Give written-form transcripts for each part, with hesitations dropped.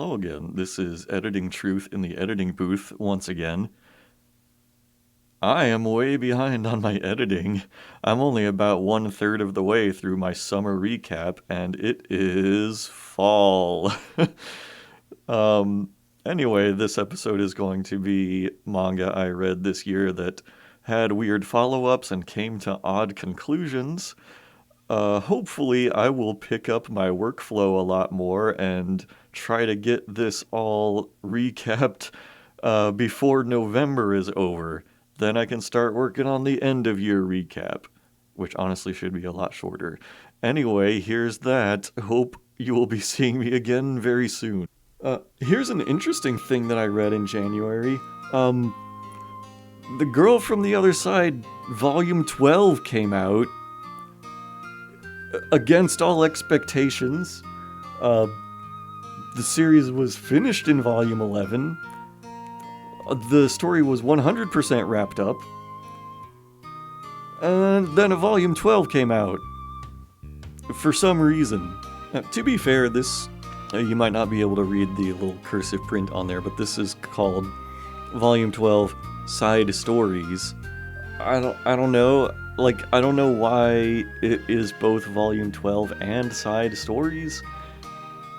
Hello again. This is Editing Truth in the editing booth once again. I am way behind on my editing. I'm only about 1/3 of the way through my summer recap, and it is fall. Anyway, this episode is going to be manga I read this year that had weird follow-ups and came to odd conclusions. Hopefully I will pick up my workflow a lot more and try to get this all recapped before November is over. Then I can start working on the end of year recap, which honestly should be a lot shorter. Anyway, here's that. Hope you will be seeing me again very soon. Here's an interesting thing that I read in January. The Girl from the Other Side, Volume 12 came out. Against all expectations. The series was finished in Volume 11. The story was 100% wrapped up. And then a Volume 12 came out. For some reason. To be fair, this... you might not be able to read the little cursive print on there, but this is called Volume 12 Side Stories. I don't know. I don't know why it is both Volume 12 and Side Stories.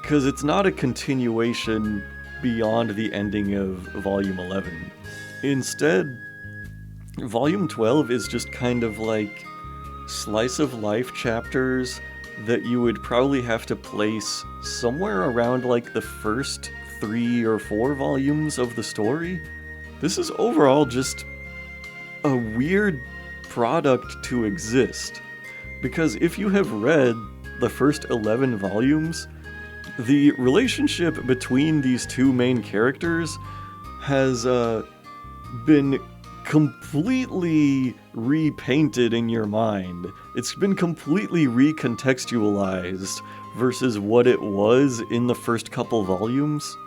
Because it's not a continuation beyond the ending of Volume 11. Instead, Volume 12 is just kind of like slice of life chapters that you would probably have to place somewhere around like the first 3 or 4 volumes of the story. This is overall just a weird product to exist, because if you have read the first 11 volumes, the relationship between these two main characters has been completely repainted in your mind. It's been completely recontextualized versus what it was in the first couple volumes.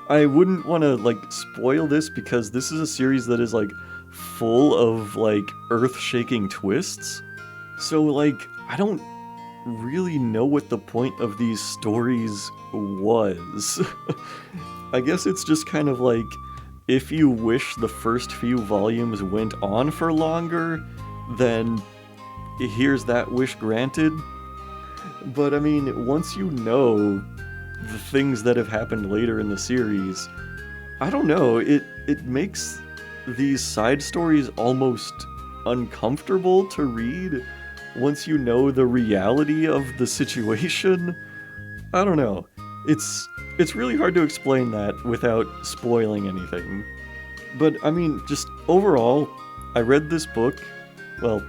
I wouldn't want to spoil this, because this is a series that is full of earth-shaking twists. So I don't really know what the point of these stories was. I guess it's just kind of if you wish the first few volumes went on for longer, then here's that wish granted. But I mean, once you know the things that have happened later in the series, I don't know, it makes these side stories almost uncomfortable to read once you know the reality of the situation. I don't know. It's really hard to explain that without spoiling anything. But I mean, just overall, I read this book. Well,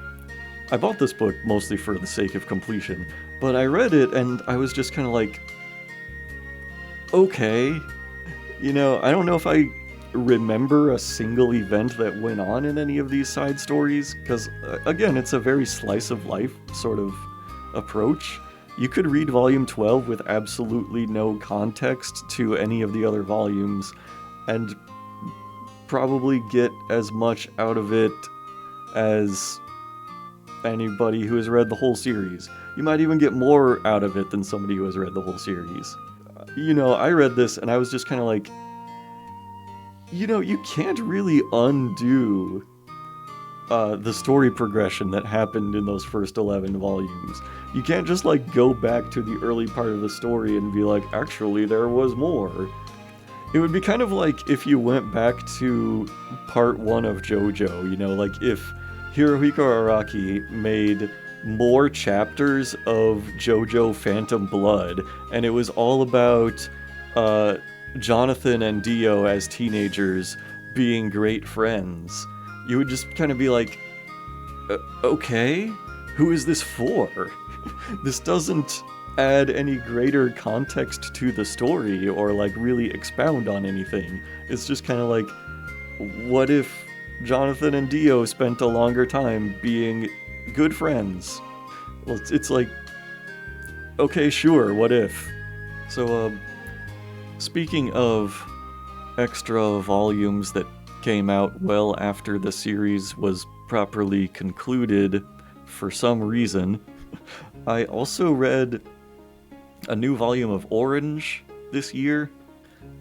I bought this book mostly for the sake of completion, but I read it and I was just kind of okay. I don't know if I remember a single event that went on in any of these side stories, because again, it's a very slice of life sort of approach. You could read Volume 12 with absolutely no context to any of the other volumes and probably get as much out of it as anybody who has read the whole series. You might even get more out of it than somebody who has read the whole series. I read this and I was just kind of you can't really undo the story progression that happened in those first 11 volumes. You can't just go back to the early part of the story and be actually there was more. It would be kind of if you went back to part 1 of JoJo, if Hirohiko Araki made more chapters of JoJo Phantom Blood, and it was all about Jonathan and Dio as teenagers being great friends. You would just kind of be okay, who is this for? This doesn't add any greater context to the story or really expound on anything. It's just kind of what if Jonathan and Dio spent a longer time being good friends? Well, it's okay, sure, what if? So, speaking of extra volumes that came out well after the series was properly concluded for some reason, I also read a new volume of Orange this year.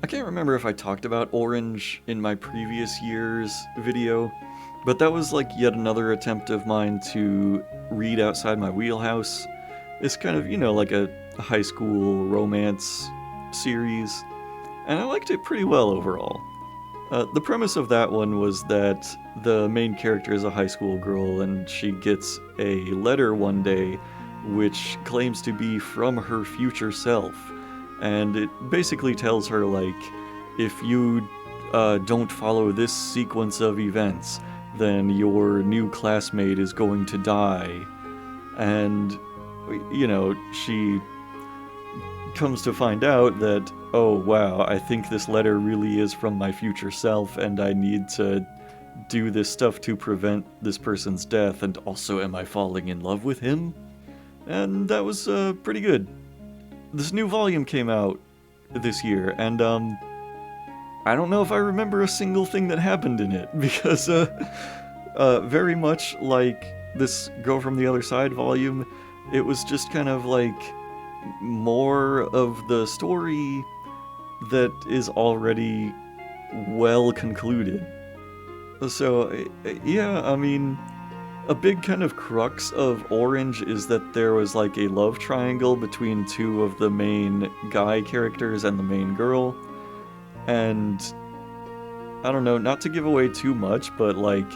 I can't remember if I talked about Orange in my previous year's video, but that was like yet another attempt of mine to read outside my wheelhouse. It's kind of, like a high school romance series, and I liked it pretty well overall. The premise of that one was that the main character is a high school girl, and she gets a letter one day which claims to be from her future self. And it basically tells her, like, if you don't follow this sequence of events, then your new classmate is going to die. And, she comes to find out that, oh wow, I think this letter really is from my future self, and I need to do this stuff to prevent this person's death, and also am I falling in love with him? And that was pretty good. This new volume came out this year, and I don't know if I remember a single thing that happened in it, because very much like this Girl from the Other Side volume, it was just kind of like more of the story that is already well concluded. So, yeah, I mean, a big kind of crux of Orange is that there was like a love triangle between two of the main guy characters and the main girl. And I don't know, not to give away too much, but like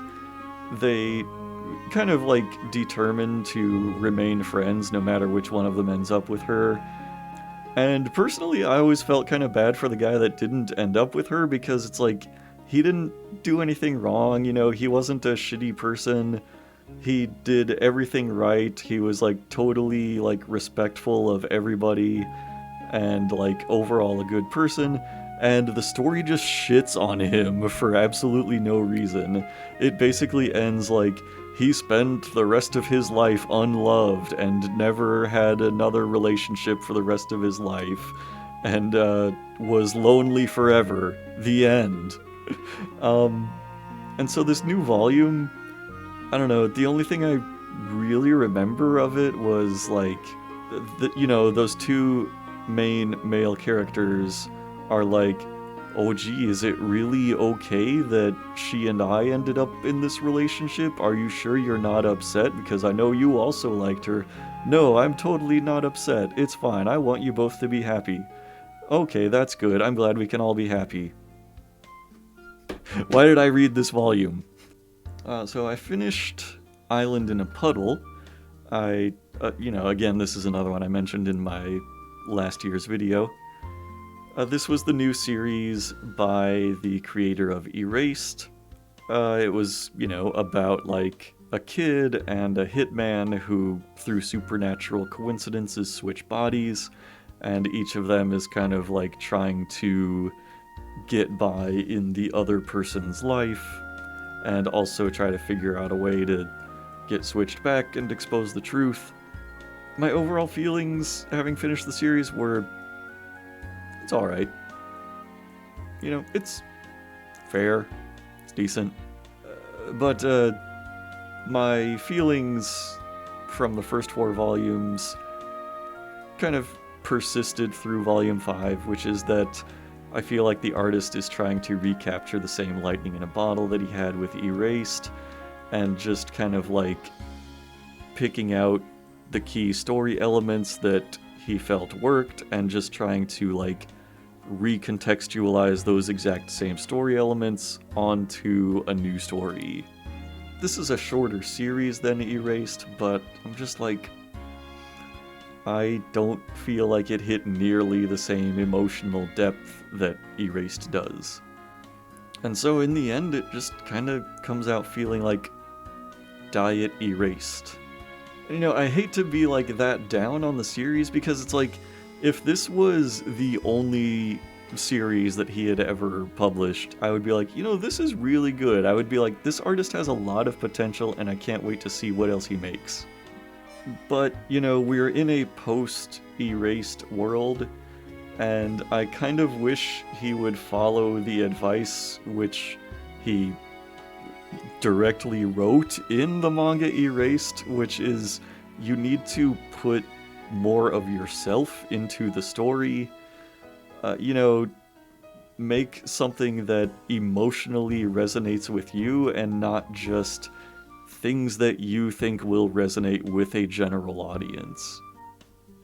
they kind of like determined to remain friends no matter which one of them ends up with her. And personally, I always felt kind of bad for the guy that didn't end up with her, because it's like, he didn't do anything wrong, he wasn't a shitty person. He did everything right. He was like totally like respectful of everybody and like overall a good person. And the story just shits on him for absolutely no reason. It basically ends like he spent the rest of his life unloved and never had another relationship for the rest of his life, and was lonely forever. The end. And so this new volume, I don't know, the only thing I really remember of it was like, those two main male characters are like, oh gee, is it really okay that she and I ended up in this relationship? Are you sure you're not upset? Because I know you also liked her. No, I'm totally not upset. It's fine. I want you both to be happy. Okay, that's good. I'm glad we can all be happy. Why did I read this volume? So I finished Island in a Puddle. Again, this is another one I mentioned in my last year's video. This was the new series by the creator of Erased. It was, about like a kid and a hitman who, through supernatural coincidences, switch bodies, and each of them is kind of like trying to get by in the other person's life, and also try to figure out a way to get switched back and expose the truth. My overall feelings, having finished the series, were, it's alright. It's fair, it's decent. But my feelings from the first 4 volumes kind of persisted through volume 5, which is that I feel like the artist is trying to recapture the same lightning in a bottle that he had with Erased, and just kind of like picking out the key story elements that he felt worked, and just trying to like recontextualize those exact same story elements onto a new story. This is a shorter series than Erased, but I'm just like, I don't feel like it hit nearly the same emotional depth that Erased does. And so in the end, it just kind of comes out feeling like Diet Erased. And, I hate to be like that down on the series, because it's like, if this was the only series that he had ever published, I would be like, this is really good. I would be like, this artist has a lot of potential, and I can't wait to see what else he makes. But, we're in a post-Erased world, and I kind of wish he would follow the advice which he directly wrote in the manga Erased, which is, you need to put more of yourself into the story. make something that emotionally resonates with you and not just things that you think will resonate with a general audience.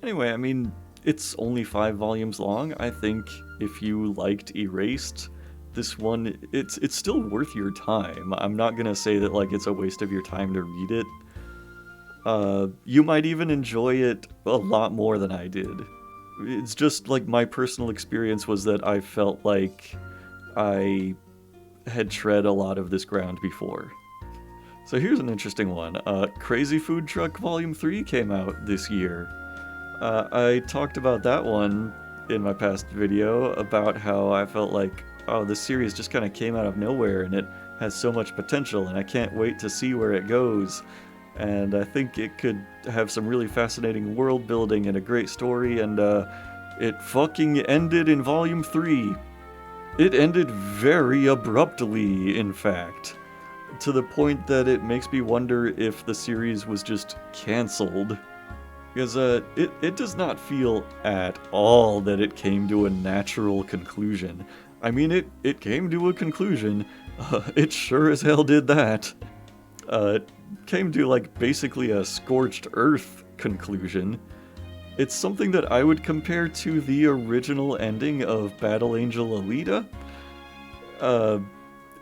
Anyway, I mean, it's only 5 volumes long. I think if you liked Erased, this one, it's still worth your time. I'm not gonna say that like it's a waste of your time to read it. You might even enjoy it a lot more than I did. It's just like my personal experience was that I felt like I had tread a lot of this ground before. So here's an interesting one. Crazy Food Truck Volume 3 came out this year. I talked about that one in my past video about how I felt like, oh, this series just kind of came out of nowhere and it has so much potential and I can't wait to see where it goes. And I think it could have some really fascinating world building and a great story, and it fucking ended in Volume 3. It ended very abruptly, in fact, to the point that it makes me wonder if the series was just cancelled. Because it does not feel at all that it came to a natural conclusion. I mean, it came to a conclusion. It sure as hell did that. It came to, like, basically a scorched earth conclusion. It's something that I would compare to the original ending of Battle Angel Alita. And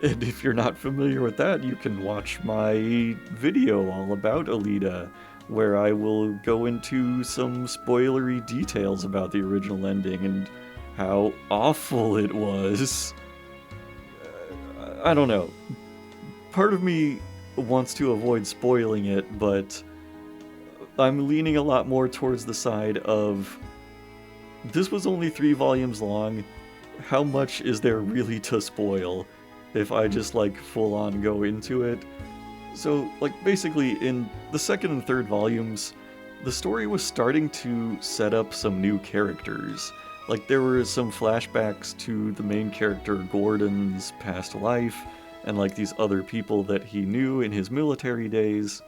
if you're not familiar with that, you can watch my video all about Alita, where I will go into some spoilery details about the original ending and how awful it was. I don't know. Part of me wants to avoid spoiling it, but I'm leaning a lot more towards the side of this was only 3 volumes long. How much is there really to spoil if I just like full on go into it? So like basically in the 2nd and 3rd volumes, the story was starting to set up some new characters. Like there were some flashbacks to the main character Gordon's past life, and like these other people that he knew in his military days.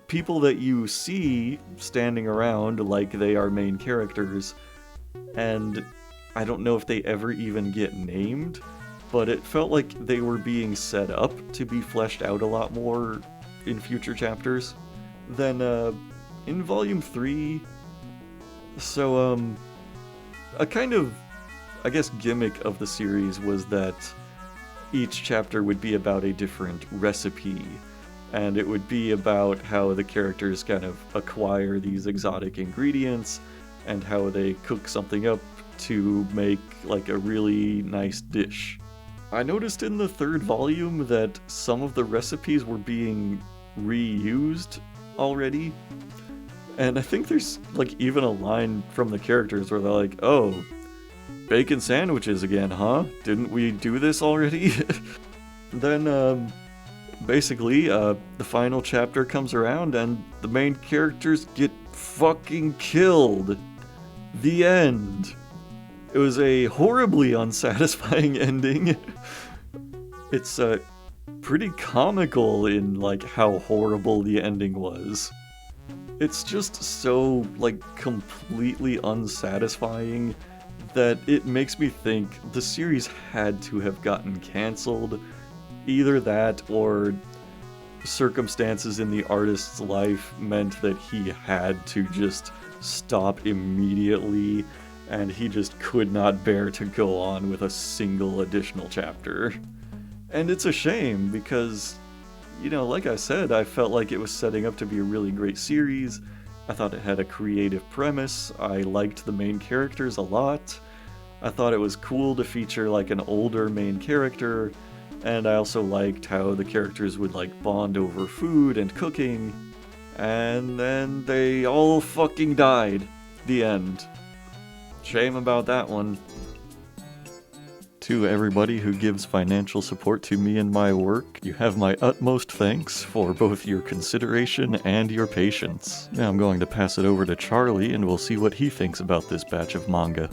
People that you see standing around like they are main characters, and I don't know if they ever even get named, but it felt like they were being set up to be fleshed out a lot more in future chapters. Then in Volume 3, so a kind of, I guess, gimmick of the series was that each chapter would be about a different recipe, and it would be about how the characters kind of acquire these exotic ingredients and how they cook something up to make like a really nice dish. I noticed in the 3rd volume that some of the recipes were being reused already, and I think there's like even a line from the characters where they're like, oh, bacon sandwiches again, huh? Didn't we do this already? Then, basically, the final chapter comes around and the main characters get fucking killed. The end. It was a horribly unsatisfying ending. It's, pretty comical in, like, how horrible the ending was. It's just so, like, completely unsatisfying that it makes me think the series had to have gotten cancelled. Either that or circumstances in the artist's life meant that he had to just stop immediately, and he just could not bear to go on with a single additional chapter. And it's a shame because, you know, like I said, I felt like it was setting up to be a really great series. I thought it had a creative premise. I liked the main characters a lot. I thought it was cool to feature like an older main character, and I also liked how the characters would like bond over food and cooking, and then they all fucking died. The end. Shame about that one. To everybody who gives financial support to me and my work, you have my utmost thanks for both your consideration and your patience. Now I'm going to pass it over to Charlie and we'll see what he thinks about this batch of manga.